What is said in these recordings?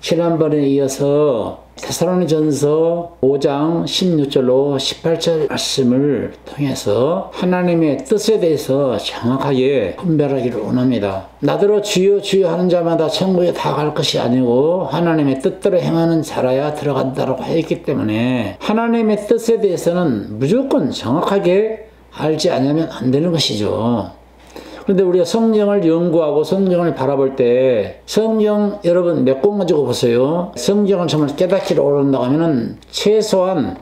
지난번에 이어서 데살로니전서 5장 16절로 18절 말씀을 통해서 하나님의 뜻에 대해서 정확하게 분별하기를 원합니다. 나더러 주여 주여 하는 자마다 천국에 다 갈 것이 아니고 하나님의 뜻대로 행하는 자라야 들어간다고 했기 때문에 하나님의 뜻에 대해서는 무조건 정확하게 알지 않으면 안 되는 것이죠. 그런데 우리가 성경을 연구하고 성경을 바라볼 때 성경 여러분 몇 권 가지고 보세요. 성경을 정말 깨닫기를 원한다고 하면은 최소한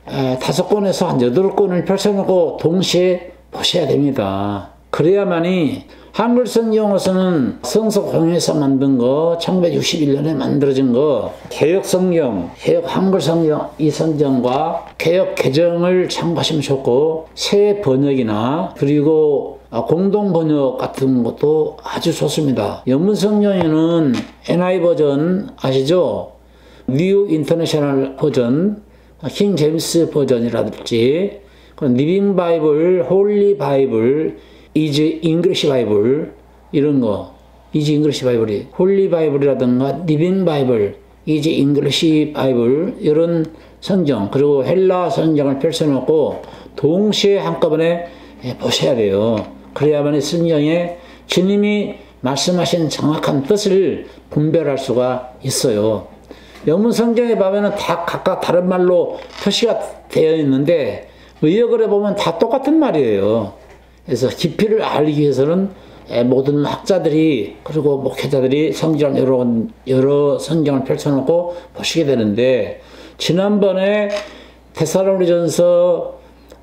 5권에서 한 8권을 펼쳐놓고 동시에 보셔야 됩니다. 그래야만이 한글 성경으로서는 성서공회에서 만든 거 1961년에 만들어진 거 개역 성경, 개역 한글 성경 이 성경과 개역 개정을 참고하시면 좋고 새 번역이나 그리고 공동 번역 같은 것도 아주 좋습니다. 영문 성경에는 NI 버전 아시죠? 뉴 인터내셔널 버전, 킹 제임스 버전이라든지 리빙 바이블, 홀리 바이블, 이즈 잉글리시 바이블 이런 거, 이즈 잉글리시 바이블이 홀리 바이블이라든가 리빙 바이블, 이즈 잉글리시 바이블 이런 성경 그리고 헬라 성경을 펼쳐놓고 동시에 한꺼번에 보셔야 돼요. 그래야만 성경에 주님이 말씀하신 정확한 뜻을 분별할 수가 있어요. 영문 성경에 보면 다 각각 다른 말로 표시가 되어 있는데 의역을 해보면 다 똑같은 말이에요. 그래서 깊이를 알기 위해서는 모든 학자들이 그리고 목회자들이 성경 여러 성경을 펼쳐놓고 보시게 되는데 지난번에 데살로니전서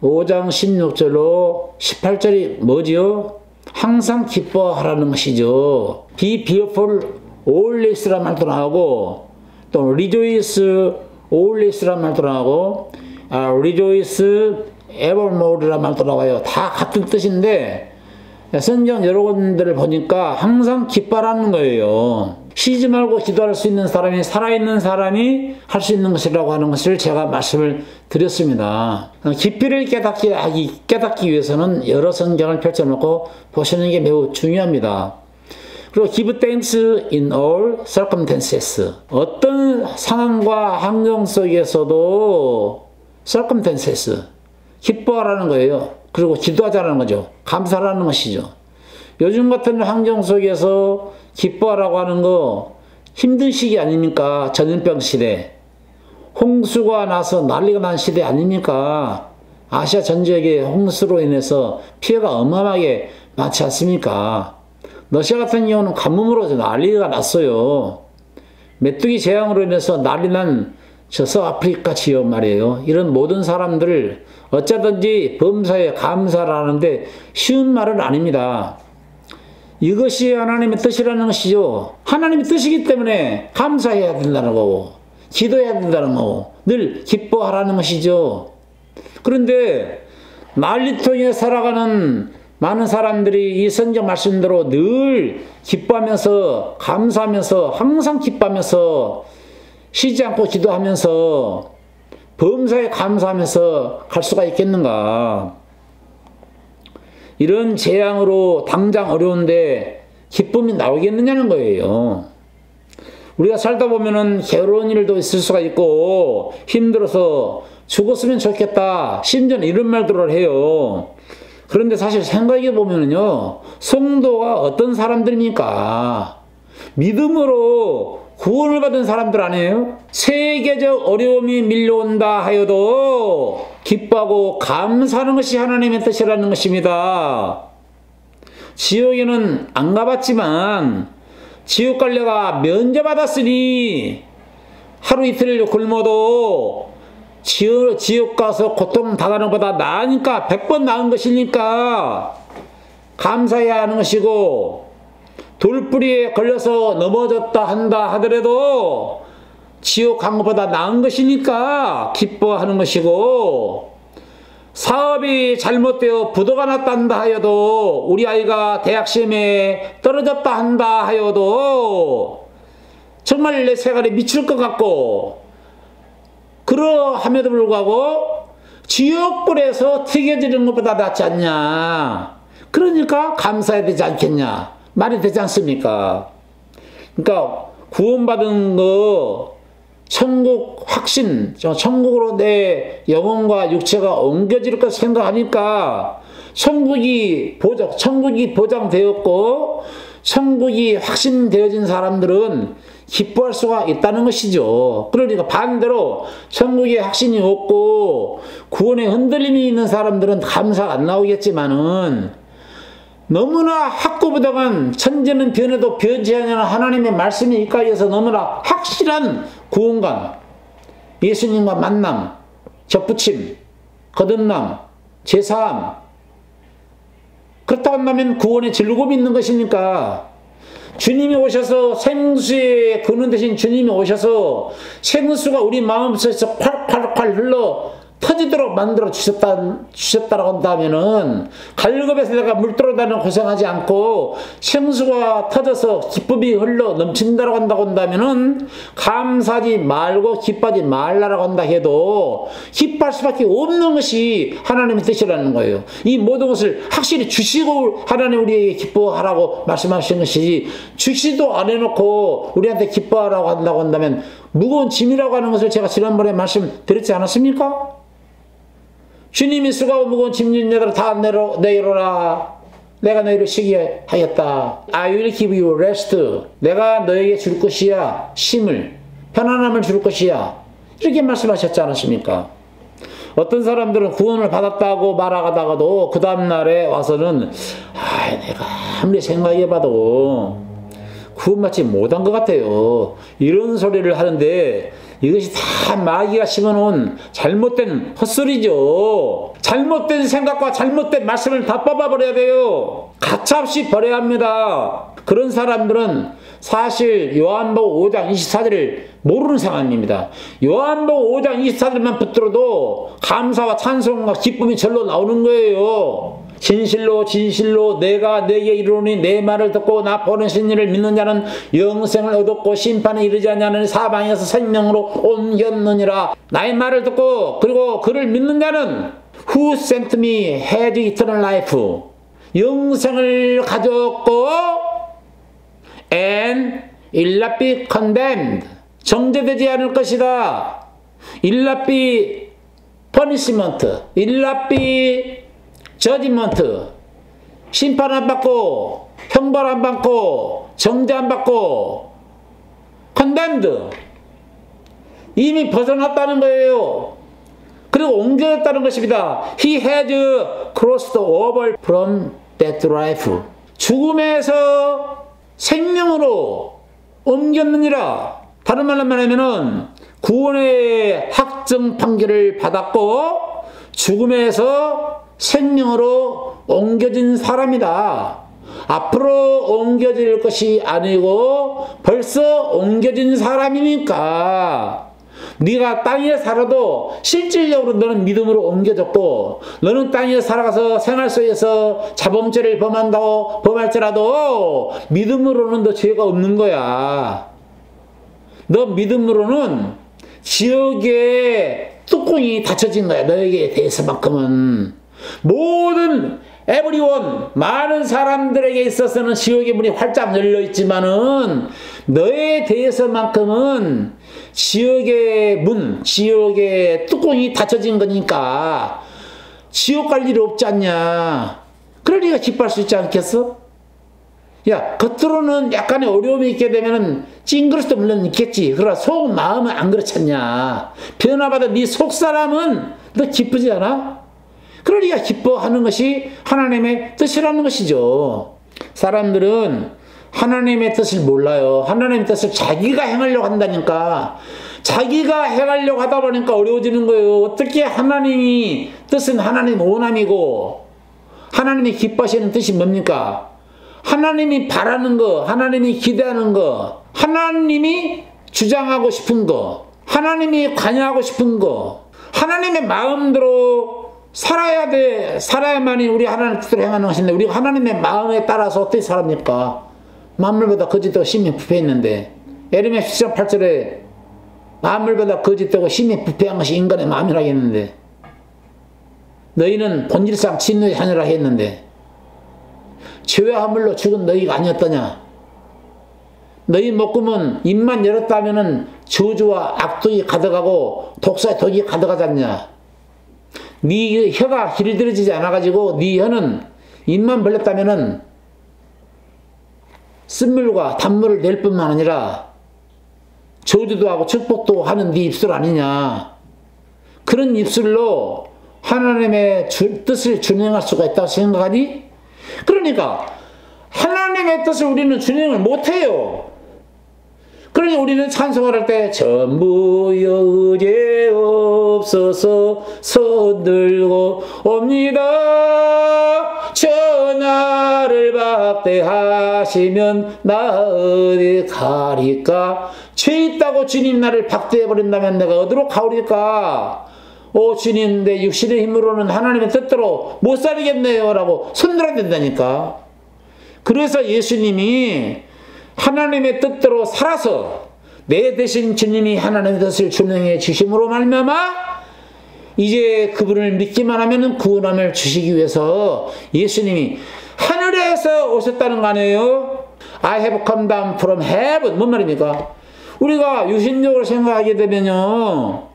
5장 16절로 18절이 뭐지요? 항상 기뻐하라는 것이죠. Be fearful always라는 말도 나오고 또 rejoice always라는 말도 나오고 rejoice evermore라는 말도 나와요. 다 같은 뜻인데 성경 여러 군데를 보니까 항상 기뻐하라는 거예요. 쉬지 말고 기도할 수 있는 사람이 살아있는 사람이 할 수 있는 것이라고 하는 것을 제가 말씀을 드렸습니다. 깊이를 깨닫기 위해서는 여러 성경을 펼쳐놓고 보시는 게 매우 중요합니다. 그리고 give thanks in all circumstances. 어떤 상황과 환경 속에서도 circumstances. 기뻐하라는 거예요. 그리고 기도하자는 거죠. 감사하라는 것이죠. 요즘 같은 환경 속에서 기뻐하라고 하는 거 힘든 시기 아닙니까? 전염병 시대. 홍수가 나서 난리가 난 시대 아닙니까? 아시아 전 지역에 홍수로 인해서 피해가 어마어마하게 많지 않습니까? 러시아 같은 경우는 가뭄으로 난리가 났어요. 메뚜기 재앙으로 인해서 난리 난 서아프리카 지역 말이에요. 이런 모든 사람들을 어쩌든지 범사에 감사를 하는데 쉬운 말은 아닙니다. 이것이 하나님의 뜻이라는 것이죠. 하나님의 뜻이기 때문에 감사해야 된다는 거고 기도해야 된다는 거고 늘 기뻐하라는 것이죠. 그런데 난리통에 살아가는 많은 사람들이 이 성경 말씀대로 늘 기뻐하면서 감사하면서 항상 기뻐하면서 쉬지 않고 기도하면서 범사에 감사하면서 갈 수가 있겠는가? 이런 재앙으로 당장 어려운데 기쁨이 나오겠느냐는 거예요. 우리가 살다 보면은 괴로운 일도 있을 수가 있고 힘들어서 죽었으면 좋겠다. 심지어는 이런 말들을 해요. 그런데 사실 생각해 보면은요, 성도가 어떤 사람들입니까? 믿음으로 구원을 받은 사람들 아니에요? 세계적 어려움이 밀려온다 하여도 기뻐하고 감사하는 것이 하나님의 뜻이라는 것입니다. 지옥에는 안 가봤지만 지옥 갈래가 면제받았으니 하루 이틀 굶어도 지옥 가서 고통 당하는 것보다 나으니까 100번 나은 것이니까 감사해야 하는 것이고, 돌뿌리에 걸려서 넘어졌다 한다 하더라도 지옥 간 것보다 나은 것이니까 기뻐하는 것이고, 사업이 잘못되어 부도가 났다 한다 하여도, 우리 아이가 대학 시험에 떨어졌다 한다 하여도 정말 내 생활에 미칠 것 같고, 그러함에도 불구하고 지옥불에서 튀겨지는 것보다 낫지 않냐. 그러니까 감사해야 되지 않겠냐 말이 되지 않습니까? 그러니까 구원받은 거 천국 확신, 천국으로 내 영혼과 육체가 옮겨질 것 생각하니까 천국이 보장되었고 천국이 확신되어진 사람들은 기뻐할 수가 있다는 것이죠. 그러니까 반대로 천국에 확신이 없고 구원에 흔들림이 있는 사람들은 감사가 안 나오겠지만은 너무나 확고부당한 천재는 변해도 변치 않는 하나님의 말씀이 이까지에서 너무나 확실한 구원관, 예수님과 만남, 접붙임, 거듭남, 제사함, 그렇다고 한다면 구원에 즐거움이 있는 것이니까 주님이 오셔서 생수의 근원 대신 주님이 오셔서 생수가 우리 마음속에서 콸콸콸 흘러 터지도록 만들어 주셨다라고 한다면은 갈급에서 내가 물 들어다니는 고생하지 않고 생수가 터져서 기쁨이 흘러 넘친다라고 한다면은 감사하지 말고 기뻐하지 말라라고 한다 해도 기뻐할 수밖에 없는 것이 하나님의 뜻이라는 거예요. 이 모든 것을 확실히 주시고 하나님 우리에게 기뻐하라고 말씀하시는 것이지 주시도 안 해놓고 우리한테 기뻐하라고 한다고 한다면 무거운 짐이라고 하는 것을 제가 지난번에 말씀드렸지 않았습니까? 주님이 수고하고 무거운 짐진 자들아 다 내려라. 내가 너희를 쉬게 하였다. I will give you rest. 내가 너에게 줄 것이야. 쉼을, 편안함을 줄 것이야. 이렇게 말씀하셨지 않았습니까? 어떤 사람들은 구원을 받았다고 말하다가도 그 다음날에 와서는 내가 아무리 생각해봐도 구원받지 못한 것 같아요. 이런 소리를 하는데 이것이 다 마귀가 심어놓은 잘못된 헛소리죠. 잘못된 생각과 잘못된 말씀을 다 뽑아버려야 돼요. 가차없이 버려야 합니다. 그런 사람들은 사실 요한복음 5장 24절을 모르는 상황입니다. 요한복음 5장 24절만 붙들어도 감사와 찬송과 기쁨이 절로 나오는 거예요. 진실로 진실로 내가 내게 이르노니 내 말을 듣고 나 보내신 이를 믿는 자는 영생을 얻었고 심판에 이르지 않냐는 사방에서 생명으로 옮겼느니라. 나의 말을 듣고 그리고 그를 믿는 자는 Who sent me had eternal life. 영생을 가졌고 and will not be condemned. 정죄되지 않을 것이다. will not be punishment. will not be judgment. 심판 안 받고 형벌 안 받고 정죄 안 받고 condemned. 이미 벗어났다는 거예요. 그리고 옮겨졌다는 것입니다. He has crossed over from death to life. 죽음에서 생명으로 옮겼느니라. 다른 말로 말하면은 구원의 확정 판결을 받았고 죽음에서 생명으로 옮겨진 사람이다. 앞으로 옮겨질 것이 아니고 벌써 옮겨진 사람이니까 네가 땅에 살아도 실질적으로 너는 믿음으로 옮겨졌고 너는 땅에 살아가서 생활 속에서 자범죄를 범할지라도 믿음으로는 너 죄가 없는 거야. 너 믿음으로는 지옥의 뚜껑이 닫혀진 거야. 너에게 대해서만큼은. 모든 에브리원 많은 사람들에게 있어서는 지옥의 문이 활짝 열려 있지만은 너에 대해서만큼은 지옥의 문, 지옥의 뚜껑이 닫혀진 거니까 지옥 갈 일이 없지 않냐. 그러니까 기뻐할 수 있지 않겠어? 야, 겉으로는 약간의 어려움이 있게 되면은 찡그릇도 물론 있겠지. 그러나 속 마음은 안 그렇잖냐. 변화받은 네 속사람은 너 기쁘지 않아? 그러니까 기뻐하는 것이 하나님의 뜻이라는 것이죠. 사람들은 하나님의 뜻을 몰라요. 하나님의 뜻을 자기가 행하려고 한다니까. 자기가 행하려고 하다 보니까 어려워지는 거예요. 어떻게 하나님이 뜻은 하나님 원함이고 하나님이 기뻐하시는 뜻이 뭡니까? 하나님이 바라는 거, 하나님이 기대하는 거, 하나님이 주장하고 싶은 거, 하나님이 관여하고 싶은 거, 하나님의 마음대로 살아야 돼. 살아야만이 우리 하나님 뜻대로 행하는 것인데 우리 하나님의 마음에 따라서 어떻게 살합니까? 만물보다 거짓되고 심히 부패했는데 에레미야 17장 8절에 만물보다 거짓되고 심히 부패한 것이 인간의 마음이라 했는데 너희는 본질상 진노의 자녀라 했는데 죄와 허물로 죽은 너희가 아니었더냐. 너희 목구멍 입만 열었다면은 저주와 악독이 가득하고 독사의 독이 가득하지 않냐. 네 혀가 길들여지지 않아가지고 네 혀는 입만 벌렸다면은 쓴물과 단물을 낼 뿐만 아니라 저주도 하고 축복도 하는 네 입술 아니냐. 그런 입술로 하나님의 뜻을 준행할 수가 있다고 생각하니? 그러니까 하나님의 뜻을 우리는 준행을 못해요. 그러니 우리는 찬송을 할 때 전부여 의제 없어서 손들고 옵니다. 전하를 박대하시면 나 어디 가리까. 죄 있다고 주님 나를 박대해버린다면 내가 어디로 가오리까. 오 주님, 내 육신의 힘으로는 하나님의 뜻대로 못 살겠네요 라고 손들어야 된다니까. 그래서 예수님이 하나님의 뜻대로 살아서 내 대신 주님이 하나님의 뜻을 준행해 주심으로 말미암아 이제 그분을 믿기만 하면 구원함을 주시기 위해서 예수님이 하늘에서 오셨다는 거 아니에요? I have come down from heaven. 뭔 말입니까? 우리가 유신적으로 생각하게 되면요,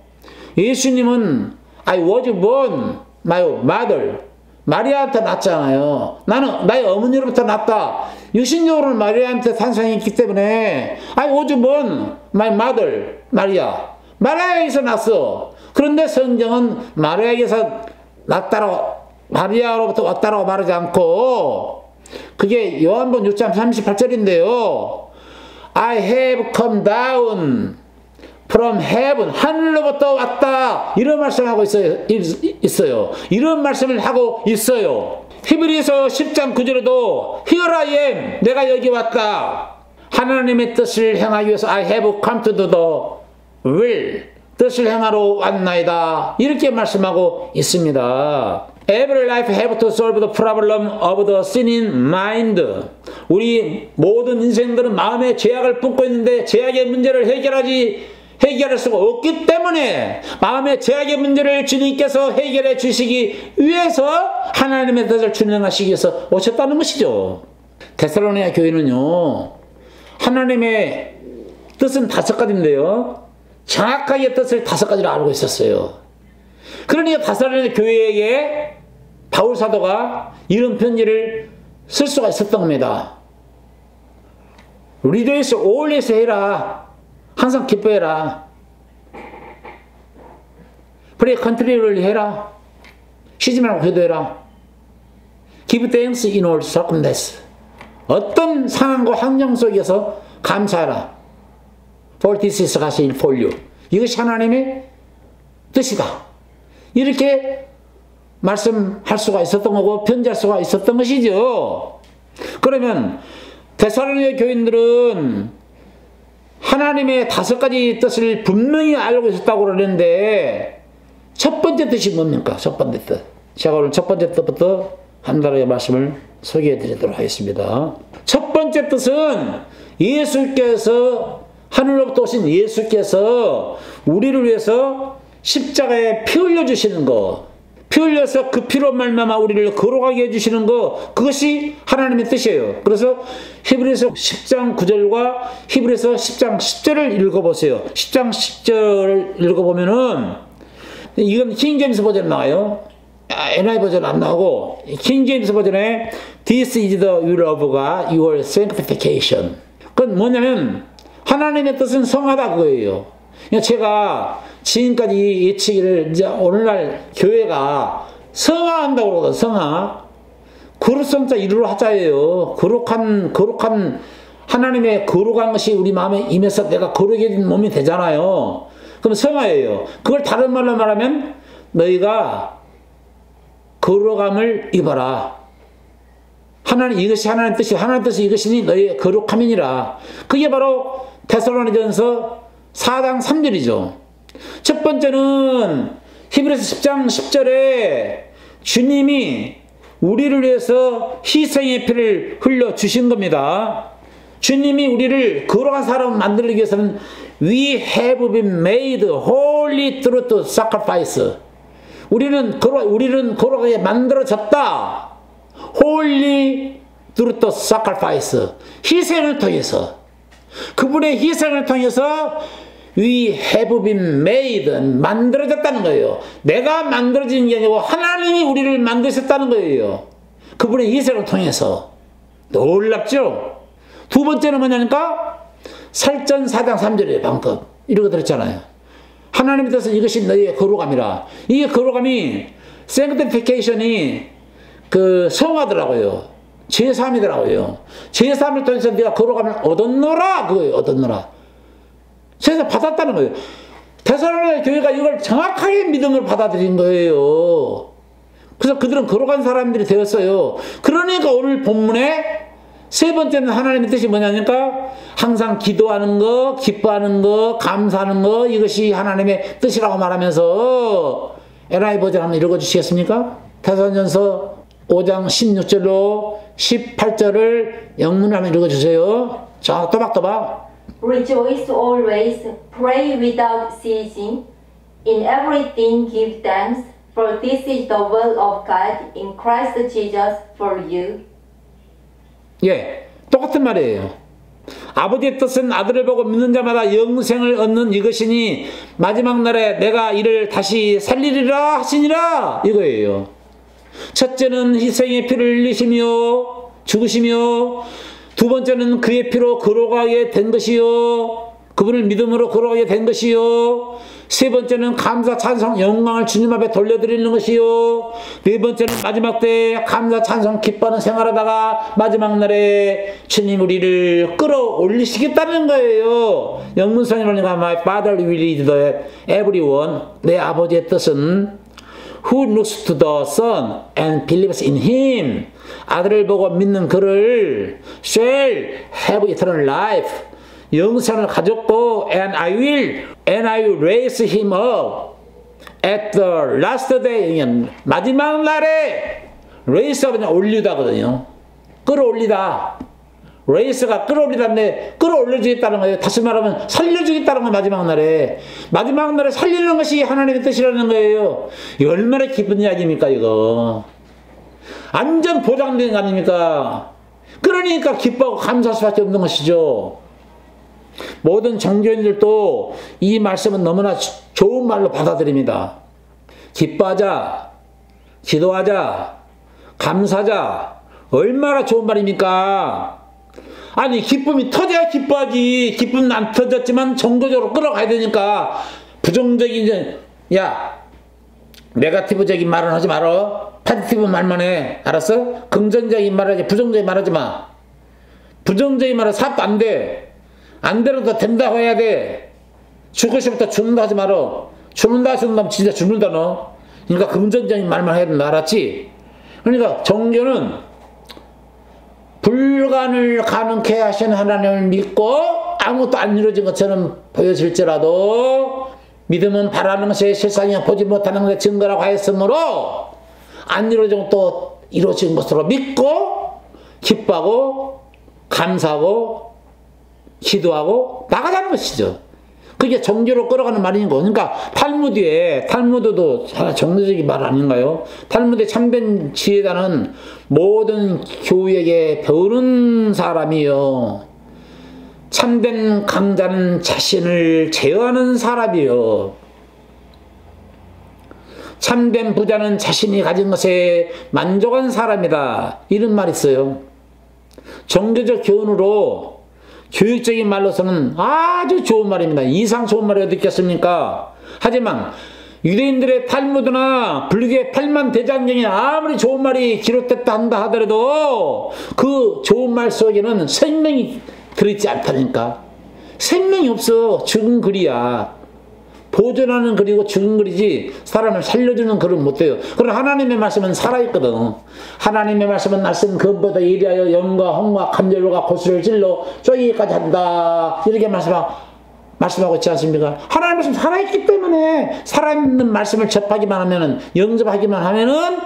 예수님은 I was born my mother, 마리아한테 낳았잖아요. 나는 나의 어머니로부터 낳았다. 유신적으로는 마리아한테 탄생했기 때문에 I was born my mother, 마리아에게서 낳았어. 그런데 성경은 마리아에게서 낳았다라고, 마리아로부터 왔다라고 말하지 않고, 그게 요한복음 6장 38절인데요. I have come down from heaven, 하늘로부터 왔다, 이런 말씀을 하고 있어요. 이런 말씀을 하고 있어요. 히브리서 10장 9절에도 Here I am, 내가 여기 왔다. 하나님의 뜻을 행하기 위해서 I have come to do the will, 뜻을 행하러 왔나이다, 이렇게 말씀하고 있습니다. Every life have to solve the problem of the sinning mind. 우리 모든 인생들은 마음에 죄악을 품고 있는데 죄악의 문제를 해결할 수가 없기 때문에 마음의 죄악의 문제를 주님께서 해결해 주시기 위해서 하나님의 뜻을 준행하시기 위해서 오셨다는 것이죠. 데살로니가 교회는요, 하나님의 뜻은 5가지인데요, 정확하게 뜻을 5가지로 알고 있었어요. 그러니까 데살로니가 교회에게 바울 사도가 이런 편지를 쓸 수가 있었던 겁니다. Rejoice always 해라. 항상 기뻐해라. Pray continually 해라. 쉬지 말고 기도해라. Give thanks in all circumstances. 어떤 상황과 환경 속에서 감사하라. For this is God's will for you. 이것이 하나님의 뜻이다. 이렇게 말씀할 수가 있었던 거고 편지할 수가 있었던 것이죠. 그러면 데살로니가 교인들은 하나님의 5가지 뜻을 분명히 알고 있었다고 그러는데 첫 번째 뜻이 뭡니까? 첫 번째 뜻. 제가 오늘 첫 번째 뜻부터 간단하게 말씀을 소개해 드리도록 하겠습니다. 첫 번째 뜻은 예수께서, 하늘로부터 오신 예수께서 우리를 위해서 십자가에 피 흘려 주시는 것, 피 흘려서 그 피로 말미암아 우리를 거룩하게 해주시는 것, 그것이 하나님의 뜻이에요. 그래서 히브리서 10장 9절과 히브리서 10장 10절을 읽어보세요. 10장 10절을 읽어보면은, 이건 킹제임스 버전 나와요. NIV 버전 안 나오고 킹제임스 버전에 This is the will of God, your sanctification. 그건 뭐냐면 하나님의 뜻은 성하다 그거예요. 제가 지금까지 예측을 이제 오늘날 교회가 성화한다고 그러거든. 성화. 거룩성자 이루로 하자예요. 거룩한 하나님의 거룩한 것이 우리 마음에 임해서 내가 거룩해진 몸이 되잖아요. 그럼 성화예요. 그걸 다른 말로 말하면 너희가 거룩함을 입어라. 이것이 하나님의 뜻이, 하나님의 뜻이 이것이니 너희의 거룩함이니라. 그게 바로 데살로니가전서 4장 3절이죠. 첫 번째는 히브리서 10장 10절에 주님이 우리를 위해서 희생의 피를 흘려 주신 겁니다. 주님이 우리를 거룩한 사람을 만들기 위해서는 We have been made holy through the sacrifice. 우리는 거룩하게 만들어졌다. Holy through the sacrifice. 희생을 통해서. 그분의 희생을 통해서 We have been made, 만들어졌다는 거예요. 내가 만들어진 게 아니고 하나님이 우리를 만드셨다는 거예요. 그분의 희생을 통해서. 놀랍죠? 두 번째는 뭐냐니까? 설전 4장 3절이에요. 방금 이렇게 들었잖아요. 하나님의 뜻은 이것이 너희의 거룩함이라. 이게 거룩함이 sanctification이 그 성화더라고요. 제3이더라고요. 제3을 통해서 네가 거룩함을 얻었노라 그거예요. 얻었노라. 그래서 받았다는 거예요. 데살로니가 교회가 이걸 정확하게 믿음으로 받아들인 거예요. 그래서 그들은 거룩한 사람들이 되었어요. 그러니까 오늘 본문에 세 번째는 하나님의 뜻이 뭐냐니까 항상 기도하는 거, 기뻐하는 거, 감사하는 거 이것이 하나님의 뜻이라고 말하면서 NIV 버전 한번 읽어주시겠습니까? 데살로니가전서 5장 16절로 18절을 영문으로 한번 읽어주세요. 자, 또박또박. Rejoice always, pray without ceasing, in everything give thanks, for this is the will of God in Christ Jesus for you. 예, 똑같은 말이에요. 아버지의 뜻은 아들을 보고 믿는 자마다 영생을 얻는 이것이니 마지막 날에 내가 이를 다시 살리리라 하시니라 이거예요. 첫째는 희생의 피를 흘리시며 죽으시며 두 번째는 그의 피로 거룩하게 된 것이요 그분을 믿음으로 거룩하게 된 것이요 세 번째는 감사 찬송 영광을 주님 앞에 돌려드리는 것이요 네 번째는 마지막 때에 감사 찬송 기뻐하는 생활하다가 마지막 날에 주님 우리를 끌어올리시겠다는 거예요. 영문성이라니까 My Father will lead the everyone. 내 아버지의 뜻은 Who looks to the Son and believes in Him. 아들을 보고 믿는 그를 shall have eternal life. 영생을 가졌고 and I will raise him up at the last day. 마지막 날에 raise가 그냥 올리다거든요. 끌어올리다. raise가 끌어올리다인데 끌어올려주겠다는 거예요. 다시 말하면 살려주겠다는 거 마지막 날에. 마지막 날에 살리는 것이 하나님의 뜻이라는 거예요. 이거 얼마나 기쁜 이야기입니까 이거. 안전 보장된 거 아닙니까? 그러니까 기뻐하고 감사할 수밖에 없는 것이죠. 모든 종교인들도 이 말씀은 너무나 좋은 말로 받아들입니다. 기뻐하자, 기도하자, 감사하자. 얼마나 좋은 말입니까? 아니 기쁨이 터져야 기뻐하지. 기쁨은 안 터졌지만 종교적으로 끌어가야 되니까 부정적인 야 네거티브적인 말은 하지 말어. 파지티브 말만 해. 알았어? 긍정적인 말 하지 부정적인 말 하지 마. 부정적인 말은 삽도 안 돼. 안 되려도 된다고 해야 돼. 죽을 시부터 죽는다 하지 말어. 죽는다 하면 진짜 죽는다 너. 그러니까 긍정적인 말만 해야 된다. 알았지? 그러니까 종교는 불가능을 가능케 하신 하나님을 믿고 아무것도 안 이루어진 것처럼 보여질지라도 믿음은 바라는 것이 실상이 보지 못하는 것의 증거라고 하였으므로 안 이루어진 것도 이루어진 것으로 믿고 기뻐하고 감사하고 기도하고 나가자는 것이죠. 그게 종교로 끌어가는 말인 거. 그러니까 탈무드도 하나 종교적인 말 아닌가요? 탈무드의 참된 지혜자는 모든 교우에게 배우는 사람이요. 참된 강자는 자신을 제어하는 사람이요. 참된 부자는 자신이 가진 것에 만족한 사람이다. 이런 말이 있어요. 종교적 교훈으로 교육적인 말로서는 아주 좋은 말입니다. 이상 좋은 말이 어디 있겠습니까? 하지만 유대인들의 탈무드나 불교의 팔만대장경에 아무리 좋은 말이 기록됐다 한다 하더라도 그 좋은 말 속에는 생명이 들어있지 않다니까. 생명이 없어. 죽은 글이야. 보존하는 글이고 죽은 글이지 사람을 살려주는 글은 못돼요. 그러나 하나님의 말씀은 살아있거든. 하나님의 말씀은 날쌘 금보다 예리하여 영과 홍과 감절과 고수를 찔러 쪼이기까지 한다. 이렇게 말씀하고 있지 않습니까? 하나님의 말씀 살아있기 때문에 살아있는 말씀을 접하기만 하면은 영접하기만 하면은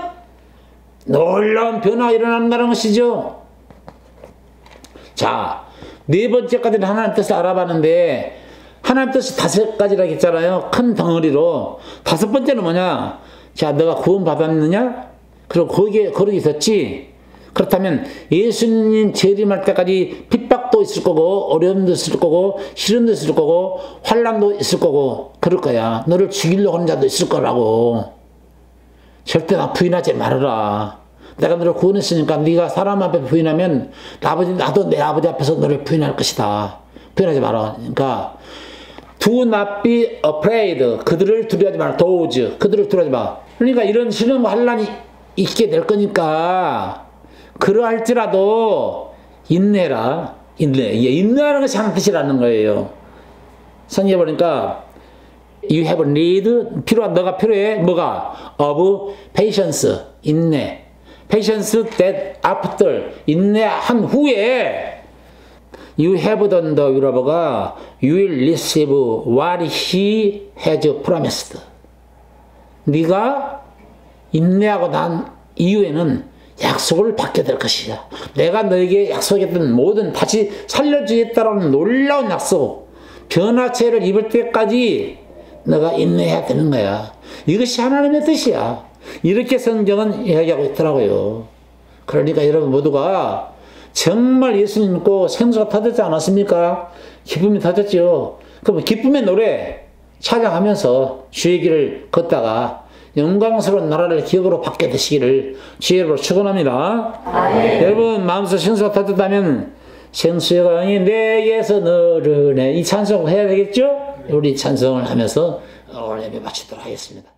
놀라운 변화가 일어난다는 것이죠. 자, 네 번째까지는 하나님 뜻을 알아봤는데 하나님 뜻이 5가지라고 했잖아요. 큰 덩어리로. 5번째는 뭐냐? 자, 너가 구원 받았느냐? 그리고 거기에 있었지? 그렇다면 예수님 재림할 때까지 핍박도 있을 거고 어려움도 있을 거고 시련도 있을 거고 환난도 있을 거고 그럴 거야. 너를 죽이려고 하는 자도 있을 거라고. 절대 나 부인하지 말아라. 내가 너를 구원했으니까 네가 사람 앞에 부인하면 나도 내 아버지 앞에서 너를 부인할 것이다. 부인하지 마라. 그러니까 Do not be afraid. 그들을 두려워하지 마라. Those. 그들을 두려워하지 마. 그러니까 이런 시련과 환난이 있게 될 거니까 그러할지라도 인내라. 인내하는 것이 하나님 뜻이라는 거예요. 성경에 보니까 You have need. 너가 필요해. 뭐가? Of patience. 인내. Patience that after. 인내한 후에 You have done the will가 You will receive what He has promised. 네가 인내하고 난 이후에는 약속을 받게 될 것이야. 내가 너에게 약속했던 모든 다시 살려주겠다라는 놀라운 약속, 변화체를 입을 때까지 너가 인내해야 되는 거야. 이것이 하나님의 뜻이야. 이렇게 성경은 이야기하고 있더라고요. 그러니까 여러분 모두가 정말 예수님 믿고 생수가 터졌지 않았습니까? 기쁨이 터졌죠. 그럼 기쁨의 노래 찬양하면서 주의 길을 걷다가 영광스러운 나라를 기업으로 받게 되시기를 주의 이름으로 축원합니다. 여러분 마음속 생수가 터졌다면 생수의 강이 내게서 너르네 이 찬송을 해야 되겠죠? 우리 찬송을 하면서 오늘 예배 마치도록 하겠습니다.